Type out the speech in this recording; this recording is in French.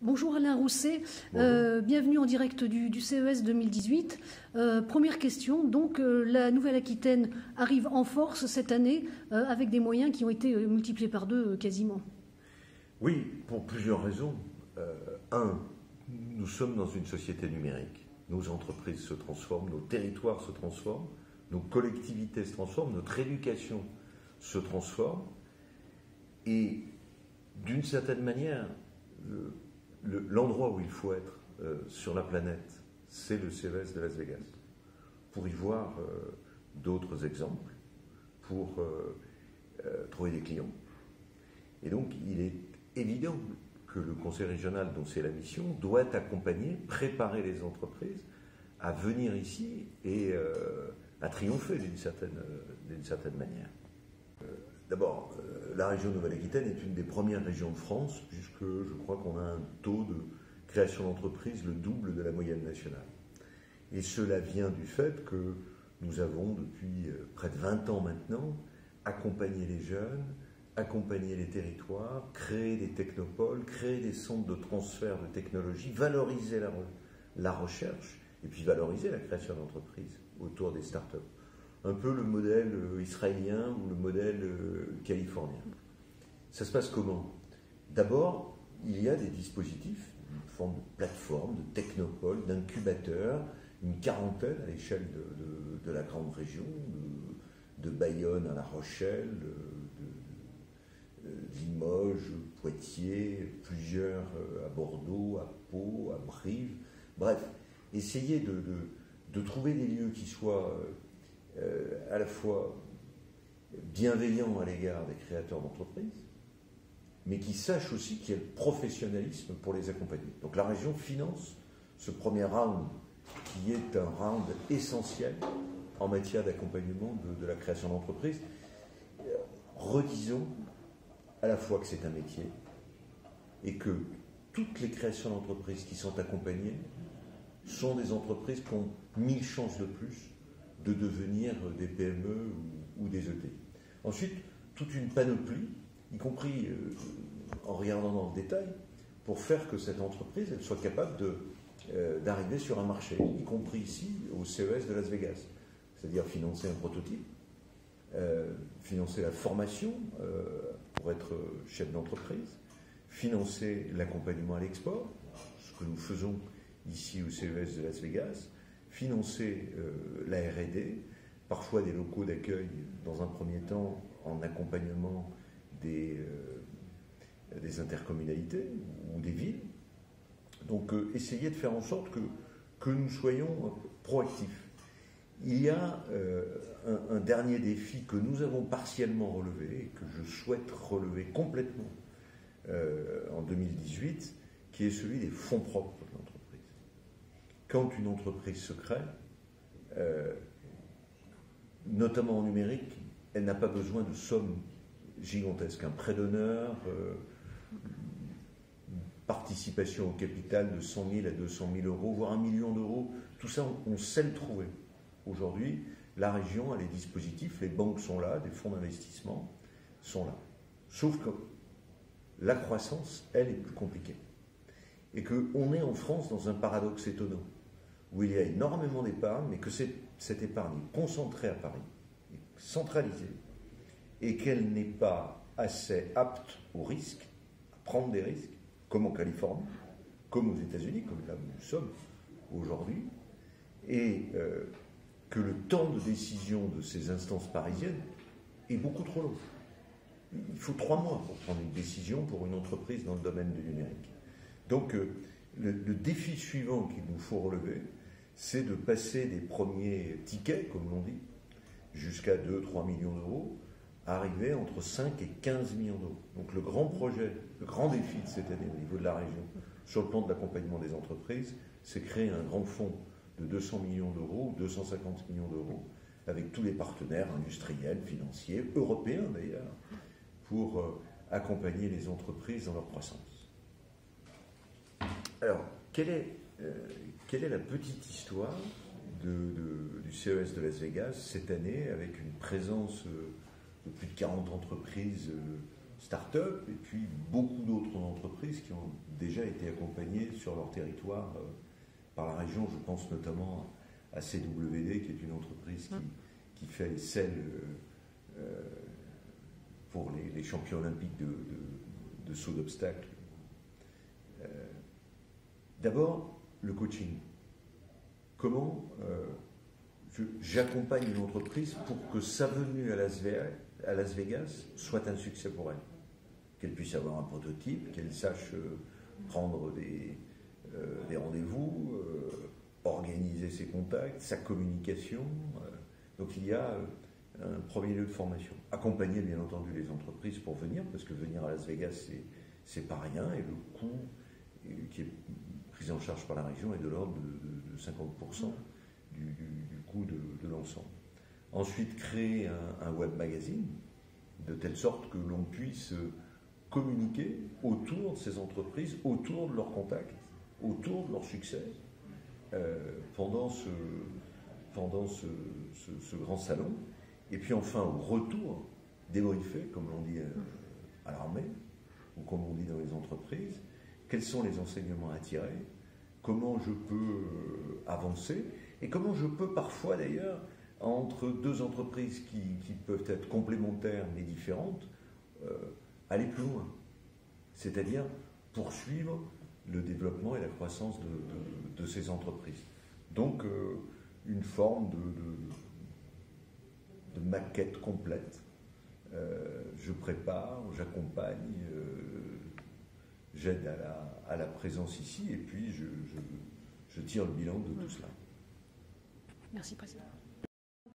Bonjour Alain Rousset, bienvenue en direct du CES 2018. Première question, donc la Nouvelle-Aquitaine arrive en force cette année avec des moyens qui ont été multipliés par 2 quasiment. Oui, pour plusieurs raisons. Un, nous sommes dans une société numérique. Nos entreprises se transforment, nos territoires se transforment, nos collectivités se transforment, notre éducation se transforme. Et d'une certaine manière, l'endroit où il faut être sur la planète, c'est le CES de Las Vegas. Pour y voir d'autres exemples, pour trouver des clients. Et donc, il est évident que le conseil régional, dont c'est la mission, doit accompagner, préparer les entreprises à venir ici et à triompher d'une certaine manière. D'abord, la région Nouvelle-Aquitaine est une des premières régions de France, puisque je crois qu'on a un taux de création d'entreprises le double de la moyenne nationale. Et cela vient du fait que nous avons, depuis près de 20 ans maintenant, accompagné les jeunes, accompagner les territoires, créer des technopoles, créer des centres de transfert de technologie, valoriser la recherche et puis valoriser la création d'entreprises autour des startups. Un peu le modèle israélien ou le modèle californien. Ça se passe comment? D'abord, il y a des dispositifs, une forme de plateforme, de technopole, d'incubateurs, une quarantaine à l'échelle de la grande région, de Bayonne à La Rochelle, Limoges, Poitiers, plusieurs à Bordeaux, à Pau, à Brive. Bref, essayer de trouver des lieux qui soient à la fois bienveillants à l'égard des créateurs d'entreprises, mais qui sachent aussi qu'il y a le professionnalisme pour les accompagner. Donc la région finance ce premier round, qui est un round essentiel en matière d'accompagnement de la création d'entreprises. Redisons à la fois que c'est un métier et que toutes les créations d'entreprises qui sont accompagnées sont des entreprises qui ont 1000 chances de plus de devenir des PME ou des ET. Ensuite, toute une panoplie, y compris en regardant dans le détail, pour faire que cette entreprise elle soit capable d'arriver sur un marché, y compris ici au CES de Las Vegas. C'est-à-dire financer un prototype, financer la formation pour être chef d'entreprise, financer l'accompagnement à l'export, ce que nous faisons ici au CES de Las Vegas, financer la R&D, parfois des locaux d'accueil dans un premier temps en accompagnement des intercommunalités ou des villes. Donc essayer de faire en sorte que nous soyons proactifs. Il y a un dernier défi que nous avons partiellement relevé et que je souhaite relever complètement en 2018, qui est celui des fonds propres de l'entreprise. Quand une entreprise se crée, notamment en numérique, elle n'a pas besoin de sommes gigantesques. Un prêt d'honneur, participation au capital de 100 000 à 200 000 euros, voire 1 million d'euros, tout ça, on sait le trouver. Aujourd'hui, la région a les dispositifs, les banques sont là, des fonds d'investissement sont là. Sauf que la croissance, elle, est plus compliquée. Et qu'on est en France dans un paradoxe étonnant, où il y a énormément d'épargne, mais que cette épargne est concentrée à Paris, centralisée, et qu'elle n'est pas assez apte au risque, à prendre des risques, comme en Californie, comme aux États-Unis, comme là où nous sommes aujourd'hui, et que le temps de décision de ces instances parisiennes est beaucoup trop long. Il faut 3 mois pour prendre une décision pour une entreprise dans le domaine du numérique. Donc, le défi suivant qu'il nous faut relever, c'est de passer des premiers tickets, comme l'on dit, jusqu'à 2-3 millions d'euros, à arriver entre 5 et 15 millions d'euros. Donc, le grand projet, le grand défi de cette année au niveau de la région, sur le plan de l'accompagnement des entreprises, c'est créer un grand fonds de 200 millions d'euros, 250 millions d'euros, avec tous les partenaires industriels, financiers, européens d'ailleurs, pour accompagner les entreprises dans leur croissance. Alors, quelle est la petite histoire du CES de Las Vegas cette année, avec une présence de plus de 40 entreprises start-up et puis beaucoup d'autres entreprises qui ont déjà été accompagnées sur leur territoire par la région. Je pense notamment à CWD, qui est une entreprise qui fait celle pour les champions olympiques de saut d'obstacles. D'abord, le coaching. Comment j'accompagne une entreprise pour que sa venue à Las Vegas soit un succès pour elle. Qu'elle puisse avoir un prototype, qu'elle sache prendre des rendez-vous, organiser ses contacts, sa communication. Donc il y a un premier lieu de formation. Accompagner bien entendu les entreprises pour venir, parce que venir à Las Vegas, c'est pas rien, et le coût qui est pris en charge par la région est de l'ordre de 50% du coût de l'ensemble. Ensuite, créer un web magazine, de telle sorte que l'on puisse communiquer autour de ces entreprises, autour de leurs contacts, autour de leur succès, pendant ce grand salon. Et puis enfin, au retour, débriefer, comme l'on dit à l'armée, ou comme on dit dans les entreprises, quels sont les enseignements à tirer, comment je peux avancer, et comment je peux parfois d'ailleurs, entre deux entreprises qui peuvent être complémentaires mais différentes, aller plus loin. C'est-à-dire poursuivre le développement et la croissance de ces entreprises. Donc, une forme de maquette complète. Je prépare, j'accompagne, j'aide à la présence ici, et puis je tire le bilan de tout cela. Merci, Président.